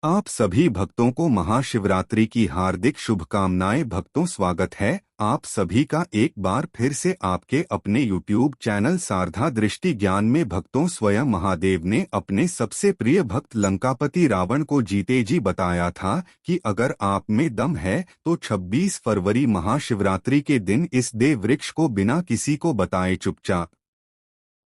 आप सभी भक्तों को महाशिवरात्रि की हार्दिक शुभकामनाएं। भक्तों, स्वागत है आप सभी का एक बार फिर से आपके अपने YouTube चैनल शारदा दृष्टि ज्ञान में। भक्तों, स्वयं महादेव ने अपने सबसे प्रिय भक्त लंकापति रावण को जीते जी बताया था कि अगर आप में दम है तो 26 फरवरी महाशिवरात्रि के दिन इस देव वृक्ष को बिना किसी को बताए चुपचाप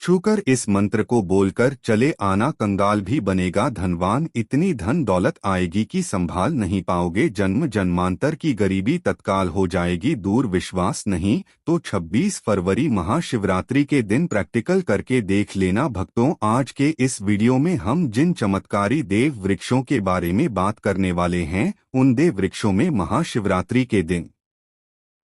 छूकर इस मंत्र को बोलकर चले आना। कंगाल भी बनेगा धनवान, इतनी धन दौलत आएगी कि संभाल नहीं पाओगे। जन्म जन्मांतर की गरीबी तत्काल हो जाएगी दूर। विश्वास नहीं तो 26 फरवरी महाशिवरात्रि के दिन प्रैक्टिकल करके देख लेना। भक्तों, आज के इस वीडियो में हम जिन चमत्कारी देव वृक्षों के बारे में बात करने वाले हैं, उन देव वृक्षों में महाशिवरात्रि के दिन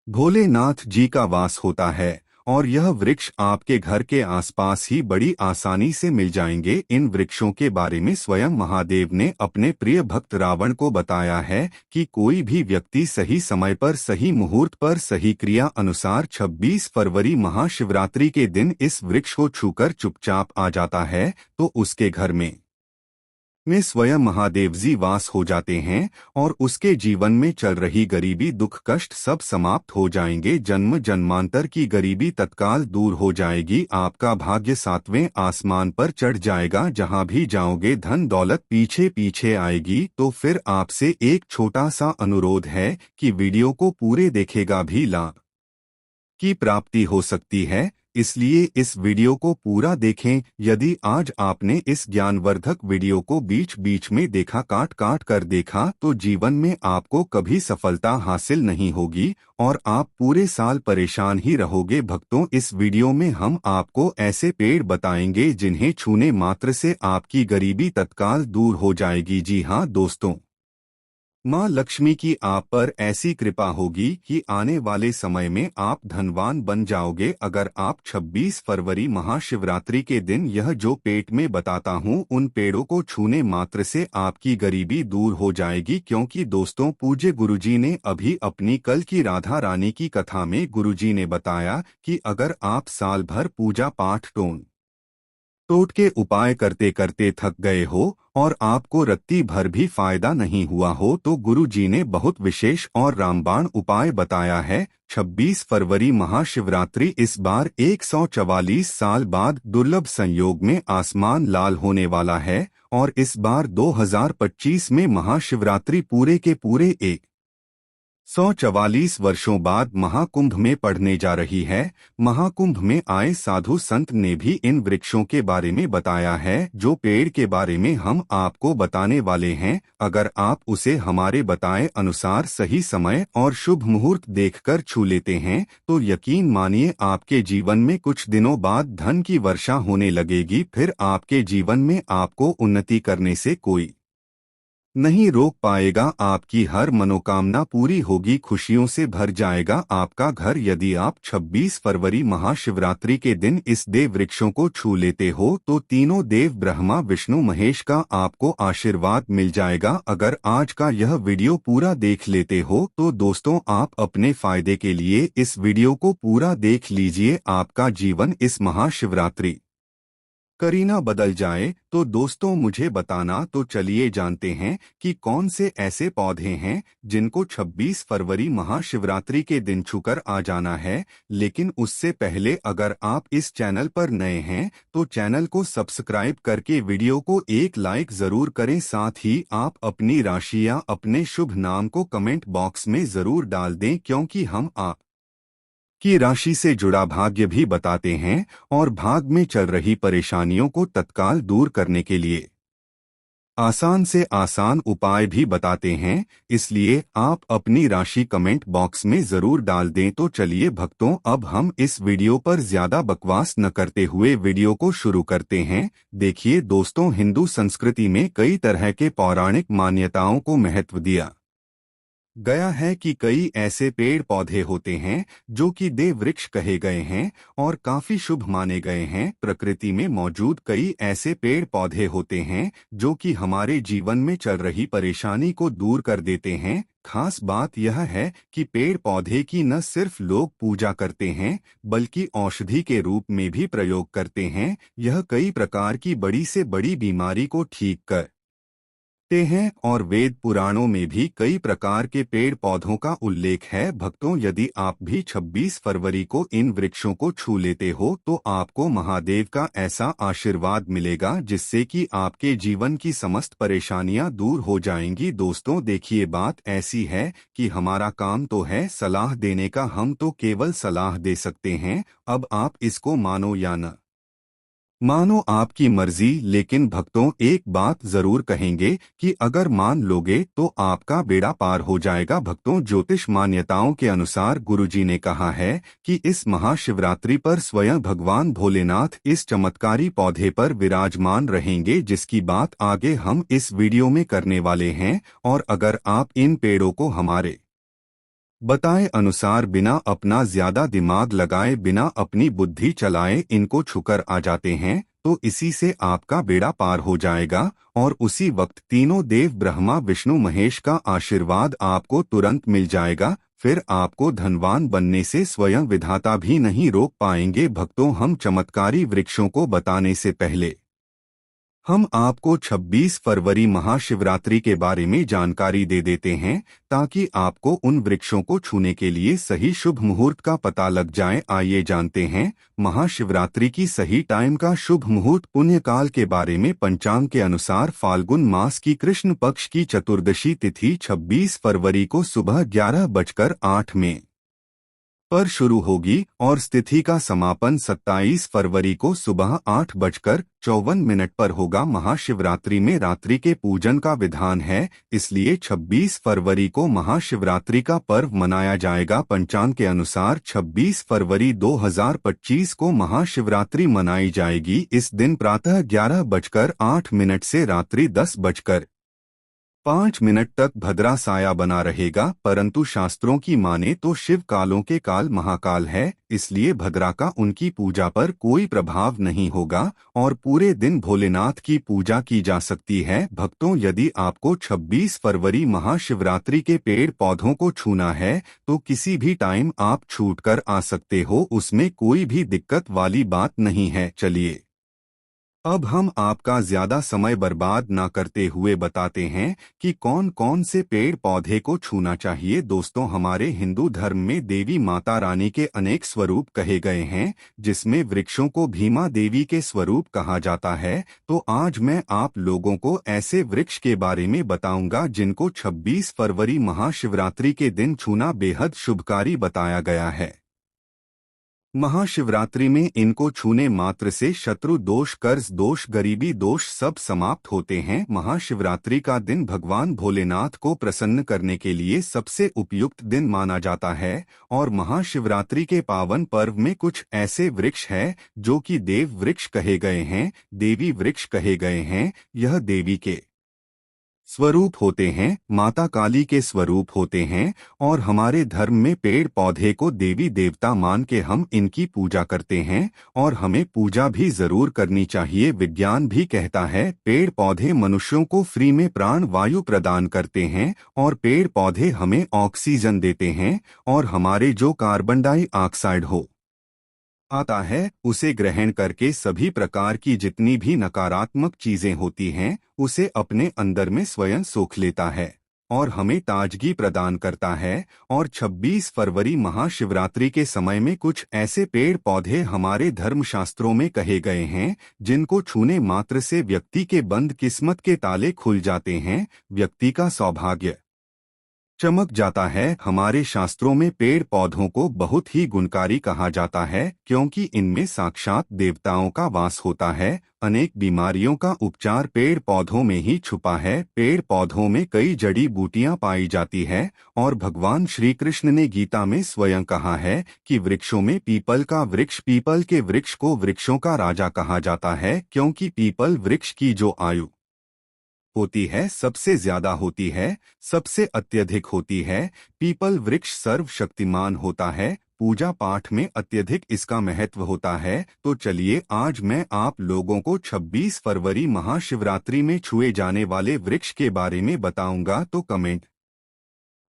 भोलेनाथ जी का वास होता है और यह वृक्ष आपके घर के आसपास ही बड़ी आसानी से मिल जाएंगे। इन वृक्षों के बारे में स्वयं महादेव ने अपने प्रिय भक्त रावण को बताया है कि कोई भी व्यक्ति सही समय पर, सही मुहूर्त पर, सही क्रिया अनुसार 26 फरवरी महाशिवरात्रि के दिन इस वृक्ष को छूकर चुपचाप आ जाता है तो उसके घर में स्वयं महादेव जी वास हो जाते हैं और उसके जीवन में चल रही गरीबी, दुख, कष्ट सब समाप्त हो जाएंगे। जन्म जन्मांतर की गरीबी तत्काल दूर हो जाएगी। आपका भाग्य 7वें आसमान पर चढ़ जाएगा। जहां भी जाओगे धन दौलत पीछे पीछे आएगी। तो फिर आपसे एक छोटा सा अनुरोध है कि वीडियो को पूरे देखेगा भी लाभ की प्राप्ति हो सकती है, इसलिए इस वीडियो को पूरा देखें। यदि आज आपने इस ज्ञानवर्धक वीडियो को बीच बीच में देखा, काट काट कर देखा, तो जीवन में आपको कभी सफलता हासिल नहीं होगी और आप पूरे साल परेशान ही रहोगे। भक्तों, इस वीडियो में हम आपको ऐसे पेड़ बताएंगे जिन्हें छूने मात्र से आपकी गरीबी तत्काल दूर हो जाएगी। जी हाँ दोस्तों, माँ लक्ष्मी की आप पर ऐसी कृपा होगी कि आने वाले समय में आप धनवान बन जाओगे। अगर आप 26 फरवरी महाशिवरात्रि के दिन यह जो पेट में बताता हूँ, उन पेड़ों को छूने मात्र से आपकी गरीबी दूर हो जाएगी। क्योंकि दोस्तों, पूज्य गुरुजी ने अभी अपनी कल की राधा रानी की कथा में गुरुजी ने बताया कि अगर आप साल भर पूजा पाठ टोट के उपाय करते करते थक गए हो और आपको रत्ती भर भी फायदा नहीं हुआ हो, तो गुरु जी ने बहुत विशेष और रामबाण उपाय बताया है। 26 फरवरी महाशिवरात्रि इस बार 144 साल बाद दुर्लभ संयोग में आसमान लाल होने वाला है और इस बार 2025 में महाशिवरात्रि पूरे के पूरे 144 वर्षों बाद महाकुंभ में पड़ने जा रही है। महाकुंभ में आए साधु संत ने भी इन वृक्षों के बारे में बताया है। जो पेड़ के बारे में हम आपको बताने वाले हैं, अगर आप उसे हमारे बताए अनुसार सही समय और शुभ मुहूर्त देखकर छू लेते हैं तो यकीन मानिए आपके जीवन में कुछ दिनों बाद धन की वर्षा होने लगेगी। फिर आपके जीवन में आपको उन्नति करने से कोई नहीं रोक पाएगा। आपकी हर मनोकामना पूरी होगी, खुशियों से भर जाएगा आपका घर। यदि आप 26 फरवरी महाशिवरात्रि के दिन इस देव वृक्षों को छू लेते हो तो तीनों देव ब्रह्मा विष्णु महेश का आपको आशीर्वाद मिल जाएगा। अगर आज का यह वीडियो पूरा देख लेते हो तो दोस्तों, आप अपने फायदे के लिए इस वीडियो को पूरा देख लीजिए। आपका जीवन इस महाशिवरात्रि करीना बदल जाए। तो दोस्तों, मुझे बताना। तो चलिए जानते हैं कि कौन से ऐसे पौधे हैं जिनको 26 फरवरी महाशिवरात्रि के दिन छूकर आ जाना है। लेकिन उससे पहले अगर आप इस चैनल पर नए हैं तो चैनल को सब्सक्राइब करके वीडियो को एक लाइक जरूर करें। साथ ही आप अपनी राशि या अपने शुभ नाम को कमेंट बॉक्स में जरूर डाल दें, क्योंकि हम आप की राशि से जुड़ा भाग्य भी बताते हैं और भाग में चल रही परेशानियों को तत्काल दूर करने के लिए आसान से आसान उपाय भी बताते हैं। इसलिए आप अपनी राशि कमेंट बॉक्स में जरूर डाल दें। तो चलिए भक्तों, अब हम इस वीडियो पर ज्यादा बकवास न करते हुए वीडियो को शुरू करते हैं। देखिए दोस्तों, हिंदू संस्कृति में कई तरह के पौराणिक मान्यताओं को महत्व दिया गया है कि कई ऐसे पेड़ पौधे होते हैं जो कि देव वृक्ष कहे गए हैं और काफी शुभ माने गए हैं। प्रकृति में मौजूद कई ऐसे पेड़ पौधे होते हैं जो कि हमारे जीवन में चल रही परेशानी को दूर कर देते हैं। खास बात यह है कि पेड़ पौधे की न सिर्फ लोग पूजा करते हैं बल्कि औषधि के रूप में भी प्रयोग करते हैं। यह कई प्रकार की बड़ी से बड़ी बीमारी को ठीक कर हैं और वेद पुराणों में भी कई प्रकार के पेड़ पौधों का उल्लेख है। भक्तों, यदि आप भी 26 फरवरी को इन वृक्षों को छू लेते हो तो आपको महादेव का ऐसा आशीर्वाद मिलेगा जिससे कि आपके जीवन की समस्त परेशानियां दूर हो जाएंगी। दोस्तों देखिए, बात ऐसी है कि हमारा काम तो है सलाह देने का, हम तो केवल सलाह दे सकते हैं। अब आप इसको मानो या न मानो आपकी मर्जी, लेकिन भक्तों एक बात जरूर कहेंगे कि अगर मान लोगे तो आपका बेड़ा पार हो जाएगा। भक्तों, ज्योतिष मान्यताओं के अनुसार गुरुजी ने कहा है कि इस महाशिवरात्रि पर स्वयं भगवान भोलेनाथ इस चमत्कारी पौधे पर विराजमान रहेंगे, जिसकी बात आगे हम इस वीडियो में करने वाले हैं। और अगर आप इन पेड़ों को हमारे बताए अनुसार बिना अपना ज्यादा दिमाग लगाए, बिना अपनी बुद्धि चलाए इनको छूकर आ जाते हैं तो इसी से आपका बेड़ा पार हो जाएगा और उसी वक्त तीनों देव ब्रह्मा विष्णु महेश का आशीर्वाद आपको तुरंत मिल जाएगा। फिर आपको धनवान बनने से स्वयं विधाता भी नहीं रोक पाएंगे। भक्तों, हम चमत्कारी वृक्षों को बताने से पहले हम आपको 26 फरवरी महाशिवरात्रि के बारे में जानकारी दे देते हैं ताकि आपको उन वृक्षों को छूने के लिए सही शुभ मुहूर्त का पता लग जाए। आइए जानते हैं महाशिवरात्रि की सही टाइम का शुभ मुहूर्त। पुण्यकाल के बारे में पंचांग के अनुसार फाल्गुन मास की कृष्ण पक्ष की चतुर्दशी तिथि 26 फरवरी को सुबह 11:08 पर शुरू होगी और तिथि का समापन 27 फरवरी को सुबह 8:54 पर होगा। महाशिवरात्रि में रात्रि के पूजन का विधान है, इसलिए 26 फरवरी को महाशिवरात्रि का पर्व मनाया जाएगा। पंचांग के अनुसार 26 फरवरी 2025 को महाशिवरात्रि मनाई जाएगी। इस दिन प्रातः 11:08 से रात्रि 10:05 तक भद्रा साया बना रहेगा, परंतु शास्त्रों की माने तो शिव कालों के काल महाकाल है, इसलिए भद्रा का उनकी पूजा पर कोई प्रभाव नहीं होगा और पूरे दिन भोलेनाथ की पूजा की जा सकती है। भक्तों, यदि आपको 26 फरवरी महाशिवरात्रि के पेड़ पौधों को छूना है तो किसी भी टाइम आप छूट कर आ सकते हो, उसमें कोई भी दिक्कत वाली बात नहीं है। चलिए अब हम आपका ज्यादा समय बर्बाद ना करते हुए बताते हैं कि कौन कौन से पेड़ पौधे को छूना चाहिए। दोस्तों, हमारे हिंदू धर्म में देवी माता रानी के अनेक स्वरूप कहे गए हैं, जिसमें वृक्षों को भीमा देवी के स्वरूप कहा जाता है। तो आज मैं आप लोगों को ऐसे वृक्ष के बारे में बताऊंगा जिनको 26 फरवरी महाशिवरात्रि के दिन छूना बेहद शुभकारी बताया गया है। महाशिवरात्रि में इनको छूने मात्र से शत्रु दोष, कर्ज दोष, गरीबी दोष सब समाप्त होते हैं। महाशिवरात्रि का दिन भगवान भोलेनाथ को प्रसन्न करने के लिए सबसे उपयुक्त दिन माना जाता है और महाशिवरात्रि के पावन पर्व में कुछ ऐसे वृक्ष हैं जो कि देव वृक्ष कहे गए हैं, देवी वृक्ष कहे गए हैं। यह देवी के स्वरूप होते हैं, माता काली के स्वरूप होते हैं और हमारे धर्म में पेड़ पौधे को देवी देवता मान के हम इनकी पूजा करते हैं और हमें पूजा भी जरूर करनी चाहिए। विज्ञान भी कहता है पेड़ पौधे मनुष्यों को फ्री में प्राण वायु प्रदान करते हैं और पेड़ पौधे हमें ऑक्सीजन देते हैं और हमारे जो कार्बन डाइऑक्साइड हो आता है उसे ग्रहण करके सभी प्रकार की जितनी भी नकारात्मक चीजें होती हैं उसे अपने अंदर में स्वयं सोख लेता है और हमें ताजगी प्रदान करता है। और 26 फरवरी महाशिवरात्रि के समय में कुछ ऐसे पेड़ पौधे हमारे धर्मशास्त्रों में कहे गए हैं जिनको छूने मात्र से व्यक्ति के बंद किस्मत के ताले खुल जाते हैं, व्यक्ति का सौभाग्य चमक जाता है। हमारे शास्त्रों में पेड़ पौधों को बहुत ही गुणकारी कहा जाता है क्योंकि इनमें साक्षात देवताओं का वास होता है। अनेक बीमारियों का उपचार पेड़ पौधों में ही छुपा है। पेड़ पौधों में कई जड़ी बूटियां पाई जाती है और भगवान श्री कृष्ण ने गीता में स्वयं कहा है कि वृक्षों में पीपल का वृक्ष, पीपल के वृक्ष को वृक्षों का राजा कहा जाता है क्योंकि पीपल वृक्ष की जो आयु होती है सबसे ज्यादा होती है, सबसे अत्यधिक होती है। पीपल वृक्ष सर्वशक्तिमान होता है, पूजा पाठ में अत्यधिक इसका महत्व होता है। तो चलिए आज मैं आप लोगों को 26 फरवरी महाशिवरात्रि में छुए जाने वाले वृक्ष के बारे में बताऊंगा, तो कमेंट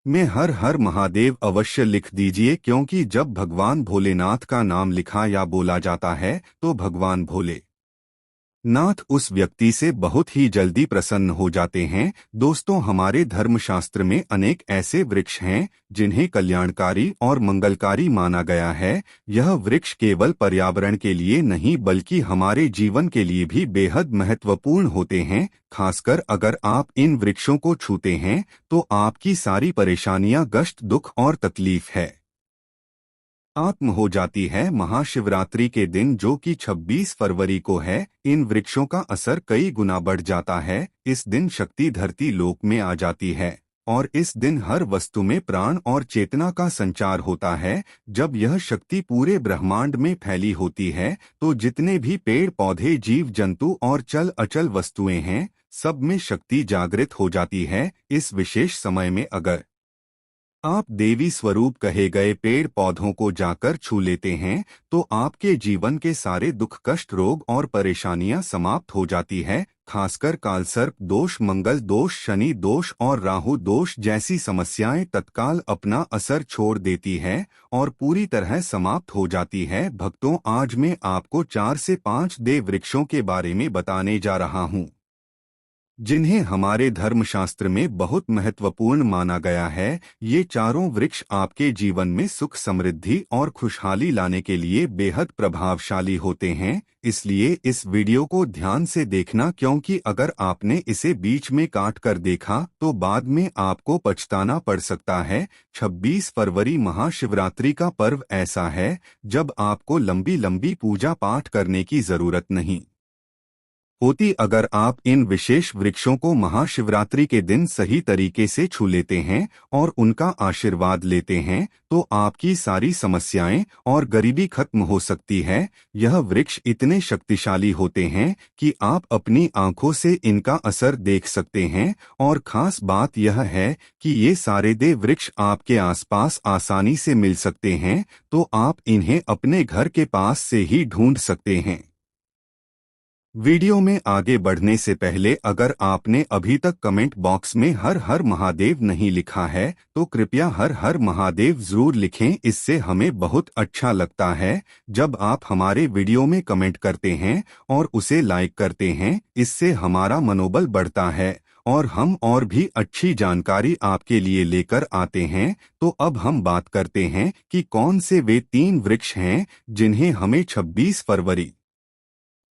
में हर हर महादेव अवश्य लिख दीजिए क्योंकि जब भगवान भोलेनाथ का नाम लिखा या बोला जाता है तो भगवान भोले नाथ उस व्यक्ति से बहुत ही जल्दी प्रसन्न हो जाते हैं। दोस्तों, हमारे धर्मशास्त्र में अनेक ऐसे वृक्ष हैं जिन्हें कल्याणकारी और मंगलकारी माना गया है। यह वृक्ष केवल पर्यावरण के लिए नहीं बल्कि हमारे जीवन के लिए भी बेहद महत्वपूर्ण होते हैं। खासकर अगर आप इन वृक्षों को छूते हैं तो आपकी सारी परेशानियां, कष्ट, दुख और तकलीफ है आत्म हो जाती है। महाशिवरात्रि के दिन, जो कि 26 फरवरी को है, इन वृक्षों का असर कई गुना बढ़ जाता है। इस दिन शक्ति धरती लोक में आ जाती है और इस दिन हर वस्तु में प्राण और चेतना का संचार होता है। जब यह शक्ति पूरे ब्रह्मांड में फैली होती है तो जितने भी पेड़ पौधे, जीव जंतु और चल अचल वस्तुएं हैं, सब में शक्ति जागृत हो जाती है। इस विशेष समय में अगर आप देवी स्वरूप कहे गए पेड़ पौधों को जाकर छू लेते हैं तो आपके जीवन के सारे दुख, कष्ट, रोग और परेशानियां समाप्त हो जाती है। खासकर कालसर्प दोष, मंगल दोष, शनि दोष और राहु दोष जैसी समस्याएं तत्काल अपना असर छोड़ देती है और पूरी तरह समाप्त हो जाती है। भक्तों, आज मैं आपको 4 से 5 देव वृक्षों के बारे में बताने जा रहा हूँ जिन्हें हमारे धर्मशास्त्र में बहुत महत्वपूर्ण माना गया है। ये चारों वृक्ष आपके जीवन में सुख, समृद्धि और खुशहाली लाने के लिए बेहद प्रभावशाली होते हैं। इसलिए इस वीडियो को ध्यान से देखना, क्योंकि अगर आपने इसे बीच में काट कर देखा तो बाद में आपको पछताना पड़ सकता है। 26 फरवरी महाशिवरात्रि का पर्व ऐसा है जब आपको लंबी लंबी पूजा पाठ करने की जरूरत नहीं होती। अगर आप इन विशेष वृक्षों को महाशिवरात्रि के दिन सही तरीके से छू लेते हैं और उनका आशीर्वाद लेते हैं तो आपकी सारी समस्याएं और गरीबी खत्म हो सकती है। यह वृक्ष इतने शक्तिशाली होते हैं कि आप अपनी आंखों से इनका असर देख सकते हैं और खास बात यह है कि ये सारे देव वृक्ष आपके आसपास आसानी से मिल सकते हैं, तो आप इन्हें अपने घर के पास से ही ढूंढ सकते हैं। वीडियो में आगे बढ़ने से पहले अगर आपने अभी तक कमेंट बॉक्स में हर हर महादेव नहीं लिखा है तो कृपया हर हर महादेव जरूर लिखें। इससे हमें बहुत अच्छा लगता है जब आप हमारे वीडियो में कमेंट करते हैं और उसे लाइक करते हैं। इससे हमारा मनोबल बढ़ता है और हम और भी अच्छी जानकारी आपके लिए लेकर आते हैं। तो अब हम बात करते हैं कि कौन से वे 3 वृक्ष हैं जिन्हें हमें 26 फरवरी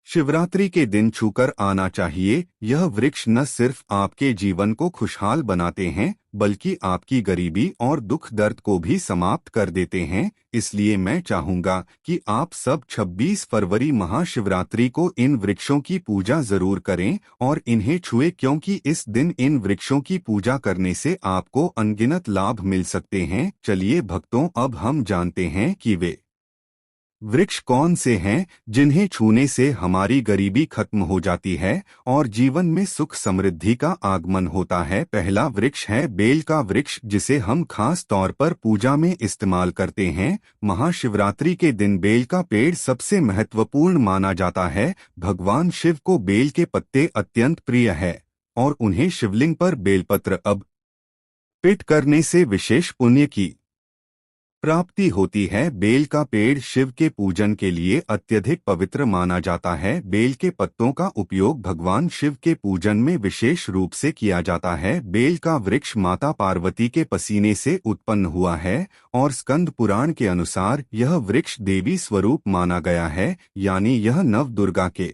शिवरात्रि के दिन छूकर आना चाहिए। यह वृक्ष न सिर्फ आपके जीवन को खुशहाल बनाते हैं बल्कि आपकी गरीबी और दुख दर्द को भी समाप्त कर देते हैं। इसलिए मैं चाहूंगा कि आप सब 26 फरवरी महाशिवरात्रि को इन वृक्षों की पूजा जरूर करें और इन्हें छुए, क्योंकि इस दिन इन वृक्षों की पूजा करने से आपको अनगिनत लाभ मिल सकते हैं। चलिए भक्तों, अब हम जानते हैं कि वे वृक्ष कौन से हैं जिन्हें छूने से हमारी गरीबी खत्म हो जाती है और जीवन में सुख समृद्धि का आगमन होता है। पहला वृक्ष है बेल का वृक्ष, जिसे हम खास तौर पर पूजा में इस्तेमाल करते हैं। महाशिवरात्रि के दिन बेल का पेड़ सबसे महत्वपूर्ण माना जाता है। भगवान शिव को बेल के पत्ते अत्यंत प्रिय है और उन्हें शिवलिंग पर बेलपत्र अर्पित करने से विशेष पुण्य की प्राप्ति होती है। बेल का पेड़ शिव के पूजन के लिए अत्यधिक पवित्र माना जाता है। बेल के पत्तों का उपयोग भगवान शिव के पूजन में विशेष रूप से किया जाता है। बेल का वृक्ष माता पार्वती के पसीने से उत्पन्न हुआ है और स्कंद पुराण के अनुसार यह वृक्ष देवी स्वरूप माना गया है, यानी यह नव दुर्गा के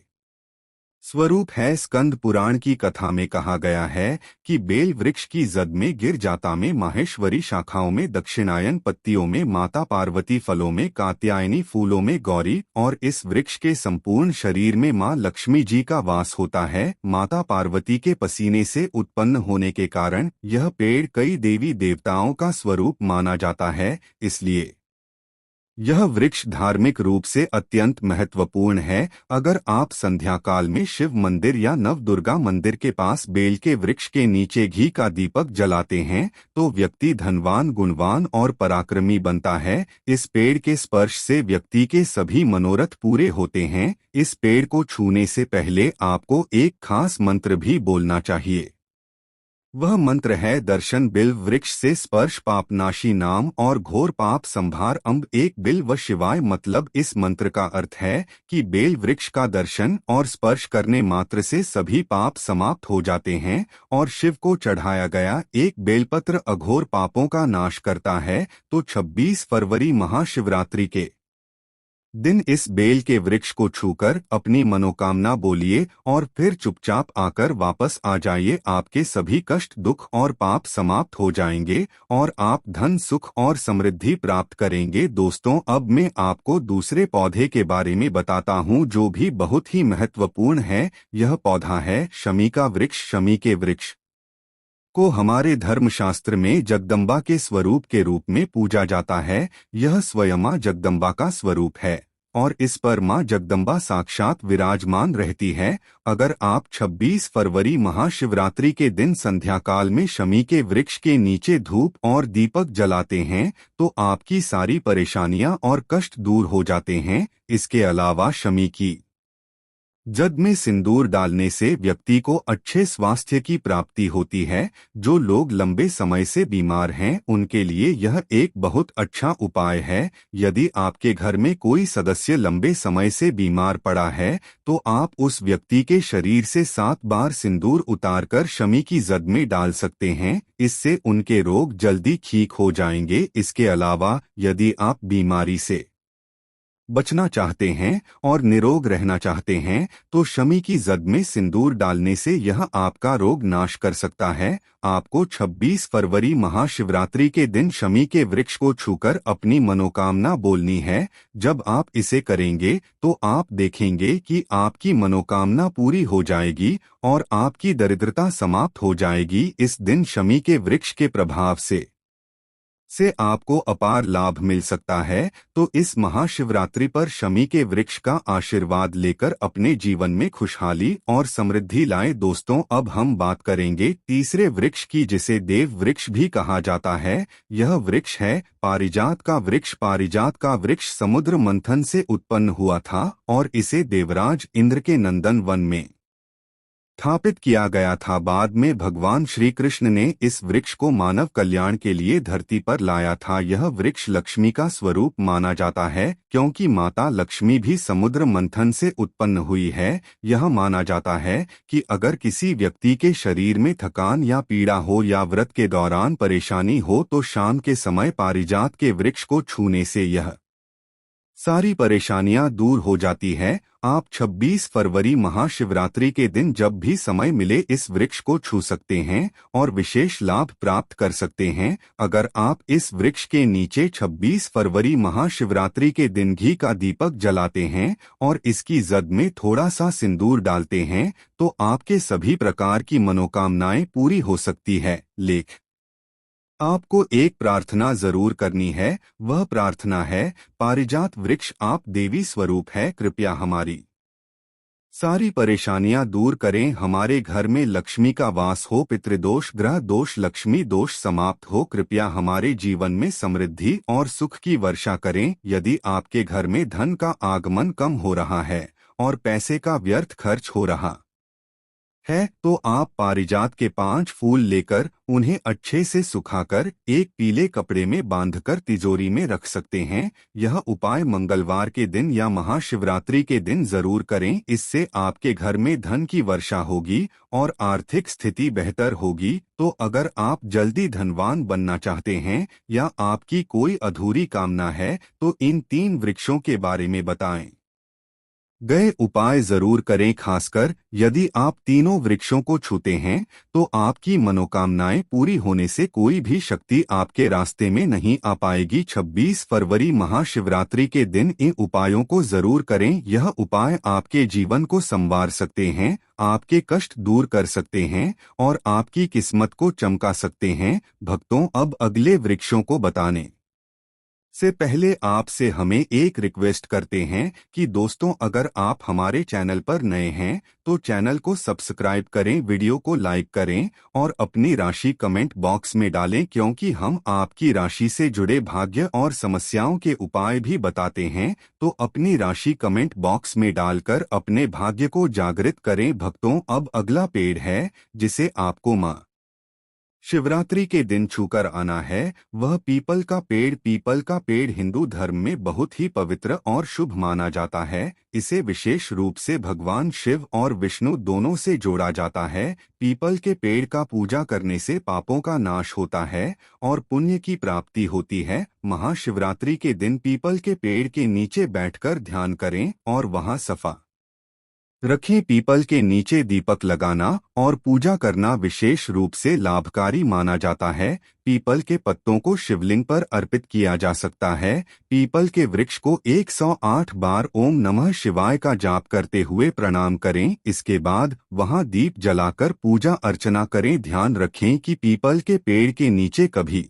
स्वरूप है। स्कंद पुराण की कथा में कहा गया है कि बेल वृक्ष की जद में गिर जाता में माहेश्वरी, शाखाओं में दक्षिणायन, पत्तियों में माता पार्वती, फलों में कात्यायनी, फूलों में गौरी और इस वृक्ष के संपूर्ण शरीर में मां लक्ष्मी जी का वास होता है। माता पार्वती के पसीने से उत्पन्न होने के कारण यह पेड़ कई देवी देवताओं का स्वरूप माना जाता है। इसलिए यह वृक्ष धार्मिक रूप से अत्यंत महत्वपूर्ण है। अगर आप संध्या काल में शिव मंदिर या नवदुर्गा मंदिर के पास बेल के वृक्ष के नीचे घी का दीपक जलाते हैं तो व्यक्ति धनवान, गुणवान और पराक्रमी बनता है। इस पेड़ के स्पर्श से व्यक्ति के सभी मनोरथ पूरे होते हैं। इस पेड़ को छूने से पहले आपको एक खास मंत्र भी बोलना चाहिए। वह मंत्र है दर्शन बिल्व वृक्ष से स्पर्श पापनाशी नाम और घोर पाप संभार अम्ब एक बिल्व शिवाय। मतलब इस मंत्र का अर्थ है कि बेल वृक्ष का दर्शन और स्पर्श करने मात्र से सभी पाप समाप्त हो जाते हैं और शिव को चढ़ाया गया एक बेलपत्र अघोर पापों का नाश करता है। तो 26 फरवरी महाशिवरात्रि के दिन इस बेल के वृक्ष को छूकर अपनी मनोकामना बोलिए और फिर चुपचाप आकर वापस आ जाइए। आपके सभी कष्ट दुख और पाप समाप्त हो जाएंगे और आप धन सुख और समृद्धि प्राप्त करेंगे। दोस्तों, अब मैं आपको दूसरे पौधे के बारे में बताता हूँ जो भी बहुत ही महत्वपूर्ण है। यह पौधा है शमी का वृक्ष। शमी के वृक्ष को हमारे धर्मशास्त्र में जगदम्बा के स्वरूप के रूप में पूजा जाता है। यह स्वयं मां जगदम्बा का स्वरूप है और इस पर मां जगदम्बा साक्षात विराजमान रहती है। अगर आप 26 फरवरी महाशिवरात्रि के दिन संध्या काल में शमी के वृक्ष के नीचे धूप और दीपक जलाते हैं तो आपकी सारी परेशानियां और कष्ट दूर हो जाते हैं। इसके अलावा शमी की जद में सिंदूर डालने से व्यक्ति को अच्छे स्वास्थ्य की प्राप्ति होती है। जो लोग लंबे समय से बीमार हैं उनके लिए यह एक बहुत अच्छा उपाय है। यदि आपके घर में कोई सदस्य लंबे समय से बीमार पड़ा है तो आप उस व्यक्ति के शरीर से 7 बार सिंदूर उतारकर शमी की जद में डाल सकते हैं। इससे उनके रोग जल्दी ठीक हो जाएंगे। इसके अलावा यदि आप बीमारी से बचना चाहते हैं और निरोग रहना चाहते हैं तो शमी की जद में सिंदूर डालने से यह आपका रोग नाश कर सकता है। आपको 26 फरवरी महाशिवरात्रि के दिन शमी के वृक्ष को छूकर अपनी मनोकामना बोलनी है। जब आप इसे करेंगे तो आप देखेंगे कि आपकी मनोकामना पूरी हो जाएगी और आपकी दरिद्रता समाप्त हो जाएगी। इस दिन शमी के वृक्ष के प्रभाव से आपको अपार लाभ मिल सकता है। तो इस महाशिवरात्रि पर शमी के वृक्ष का आशीर्वाद लेकर अपने जीवन में खुशहाली और समृद्धि लाएं। दोस्तों, अब हम बात करेंगे तीसरे वृक्ष की जिसे देव वृक्ष भी कहा जाता है। यह वृक्ष है पारिजात का वृक्ष। पारिजात का वृक्ष समुद्र मंथन से उत्पन्न हुआ था और इसे देवराज इंद्र के नंदन वन में स्थापित किया गया था। बाद में भगवान श्री कृष्ण ने इस वृक्ष को मानव कल्याण के लिए धरती पर लाया था। यह वृक्ष लक्ष्मी का स्वरूप माना जाता है क्योंकि माता लक्ष्मी भी समुद्र मंथन से उत्पन्न हुई है। यह माना जाता है कि अगर किसी व्यक्ति के शरीर में थकान या पीड़ा हो या व्रत के दौरान परेशानी हो तो शाम के समय पारिजात के वृक्ष को छूने से यह सारी परेशानियां दूर हो जाती है। आप 26 फरवरी महाशिवरात्रि के दिन जब भी समय मिले इस वृक्ष को छू सकते हैं और विशेष लाभ प्राप्त कर सकते हैं। अगर आप इस वृक्ष के नीचे 26 फरवरी महाशिवरात्रि के दिन घी का दीपक जलाते हैं और इसकी जद में थोड़ा सा सिंदूर डालते हैं तो आपके सभी प्रकार की मनोकामनाएं पूरी हो सकती है। लेख आपको एक प्रार्थना जरूर करनी है। वह प्रार्थना है पारिजात वृक्ष आप देवी स्वरूप है, कृपया हमारी सारी परेशानियां दूर करें। हमारे घर में लक्ष्मी का वास हो, पितृदोष ग्रह दोष लक्ष्मी दोष समाप्त हो। कृपया हमारे जीवन में समृद्धि और सुख की वर्षा करें। यदि आपके घर में धन का आगमन कम हो रहा है और पैसे का व्यर्थ खर्च हो रहा है तो आप पारिजात के 5 फूल लेकर उन्हें अच्छे से सुखाकर एक पीले कपड़े में बांधकर तिजोरी में रख सकते हैं। यह उपाय मंगलवार के दिन या महाशिवरात्रि के दिन जरूर करें। इससे आपके घर में धन की वर्षा होगी और आर्थिक स्थिति बेहतर होगी। तो अगर आप जल्दी धनवान बनना चाहते हैं या आपकी कोई अधूरी कामना है तो इन 3 वृक्षों के बारे में बताएं गए उपाय जरूर करें। खासकर यदि आप तीनों वृक्षों को छूते हैं तो आपकी मनोकामनाएं पूरी होने से कोई भी शक्ति आपके रास्ते में नहीं आ पाएगी। 26 फरवरी महाशिवरात्रि के दिन इन उपायों को जरूर करें। यह उपाय आपके जीवन को संवार सकते हैं, आपके कष्ट दूर कर सकते हैं और आपकी किस्मत को चमका सकते हैं। भक्तों, अब अगले वृक्षों को बताने से पहले आपसे हमें एक रिक्वेस्ट करते हैं कि दोस्तों, अगर आप हमारे चैनल पर नए हैं तो चैनल को सब्सक्राइब करें, वीडियो को लाइक करें और अपनी राशि कमेंट बॉक्स में डालें क्योंकि हम आपकी राशि से जुड़े भाग्य और समस्याओं के उपाय भी बताते हैं। तो अपनी राशि कमेंट बॉक्स में डालकर अपने भाग्य को जागृत करें। भक्तों, अब अगला पेड़ है जिसे आपको मां शिवरात्रि के दिन छूकर आना है वह पीपल का पेड़। पीपल का पेड़ हिंदू धर्म में बहुत ही पवित्र और शुभ माना जाता है। इसे विशेष रूप से भगवान शिव और विष्णु दोनों से जोड़ा जाता है। पीपल के पेड़ का पूजा करने से पापों का नाश होता है और पुण्य की प्राप्ति होती है। महाशिवरात्रि के दिन पीपल के पेड़ के नीचे बैठकर ध्यान करें और वहां सफा रखें। पीपल के नीचे दीपक लगाना और पूजा करना विशेष रूप से लाभकारी माना जाता है। पीपल के पत्तों को शिवलिंग पर अर्पित किया जा सकता है। पीपल के वृक्ष को 108 बार ओम नमः शिवाय का जाप करते हुए प्रणाम करें। इसके बाद वहां दीप जलाकर पूजा अर्चना करें। ध्यान रखें कि पीपल के पेड़ के नीचे कभी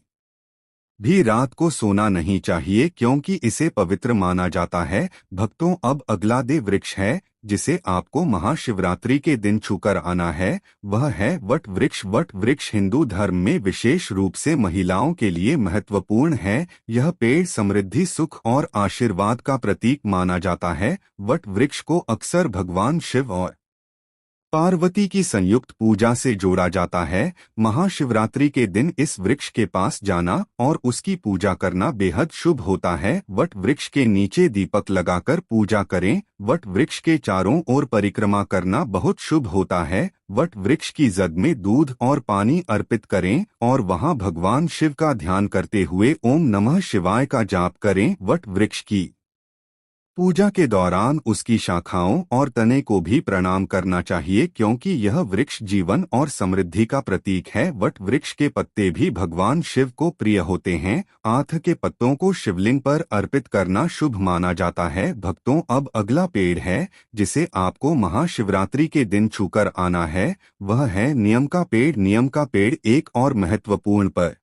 भी रात को सोना नहीं चाहिए क्योंकि इसे पवित्र माना जाता है। भक्तों, अब अगला देव वृक्ष है जिसे आपको महाशिवरात्रि के दिन छूकर आना है, वह है वट वृक्ष। वट वृक्ष हिंदू धर्म में विशेष रूप से महिलाओं के लिए महत्वपूर्ण है। यह पेड़ समृद्धि, सुख और आशीर्वाद का प्रतीक माना जाता है। वट वृक्ष को अक्सर भगवान शिव और पार्वती की संयुक्त पूजा से जोड़ा जाता है। महाशिवरात्रि के दिन इस वृक्ष के पास जाना और उसकी पूजा करना बेहद शुभ होता है। वट वृक्ष के नीचे दीपक लगाकर पूजा करें। वट वृक्ष के चारों ओर परिक्रमा करना बहुत शुभ होता है। वट वृक्ष की जद में दूध और पानी अर्पित करें और वहां भगवान शिव का ध्यान करते हुए ओम नमः शिवाय का जाप करें। वट वृक्ष की पूजा के दौरान उसकी शाखाओं और तने को भी प्रणाम करना चाहिए क्योंकि यह वृक्ष जीवन और समृद्धि का प्रतीक है। वट वृक्ष के पत्ते भी भगवान शिव को प्रिय होते हैं। आथ के पत्तों को शिवलिंग पर अर्पित करना शुभ माना जाता है। भक्तों, अब अगला पेड़ है जिसे आपको महाशिवरात्रि के दिन छूकर आना है, वह है नीम का पेड़। नीम का पेड़ एक और महत्वपूर्ण पर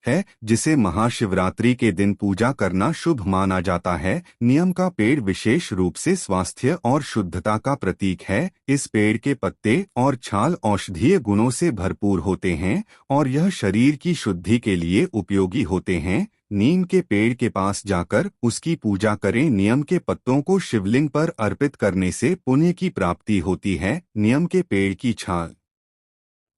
है जिसे महाशिवरात्रि के दिन पूजा करना शुभ माना जाता है। नीम का पेड़ विशेष रूप से स्वास्थ्य और शुद्धता का प्रतीक है। इस पेड़ के पत्ते और छाल औषधीय गुणों से भरपूर होते हैं और यह शरीर की शुद्धि के लिए उपयोगी होते हैं। नीम के पेड़ के पास जाकर उसकी पूजा करें। नीम के पत्तों को शिवलिंग पर अर्पित करने से पुण्य की प्राप्ति होती है। नीम के पेड़ की छाल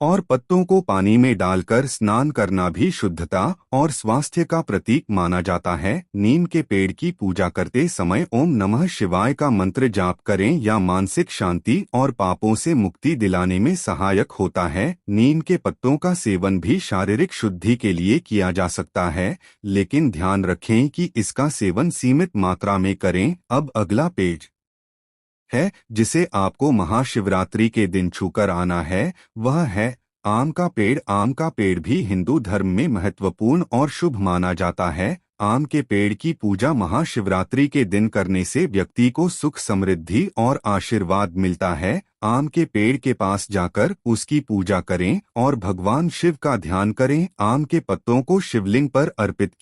और पत्तों को पानी में डालकर स्नान करना भी शुद्धता और स्वास्थ्य का प्रतीक माना जाता है। नीम के पेड़ की पूजा करते समय ओम नमः शिवाय का मंत्र जाप करें या मानसिक शांति और पापों से मुक्ति दिलाने में सहायक होता है। नीम के पत्तों का सेवन भी शारीरिक शुद्धि के लिए किया जा सकता है, लेकिन ध्यान रखें कि इसका सेवन सीमित मात्रा में करें। अब अगला पेज है जिसे आपको महाशिवरात्रि के दिन छूकर आना है, वह है आम का पेड़। आम का पेड़ भी हिंदू धर्म में महत्वपूर्ण और शुभ माना जाता है। आम के पेड़ की पूजा महाशिवरात्रि के दिन करने से व्यक्ति को सुख, समृद्धि और आशीर्वाद मिलता है। आम के पेड़ के पास जाकर उसकी पूजा करें और भगवान शिव का ध्यान करें। आम के पत्तों को शिवलिंग पर अर्पित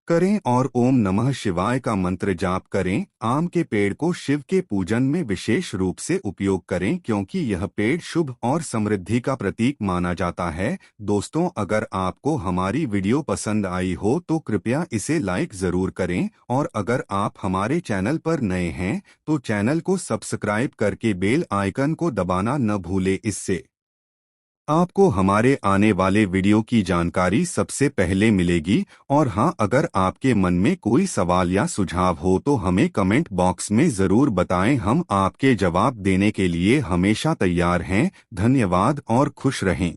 करें और ओम नमः शिवाय का मंत्र जाप करें। आम के पेड़ को शिव के पूजन में विशेष रूप से उपयोग करें क्योंकि यह पेड़ शुभ और समृद्धि का प्रतीक माना जाता है। दोस्तों, अगर आपको हमारी वीडियो पसंद आई हो तो कृपया इसे लाइक जरूर करें और अगर आप हमारे चैनल पर नए हैं तो चैनल को सब्सक्राइब करके बेल आइकन को दबाना न भूलें। इससे आपको हमारे आने वाले वीडियो की जानकारी सबसे पहले मिलेगी। और हाँ, अगर आपके मन में कोई सवाल या सुझाव हो तो हमें कमेंट बॉक्स में ज़रूर बताएं। हम आपके जवाब देने के लिए हमेशा तैयार हैं। धन्यवाद और खुश रहें।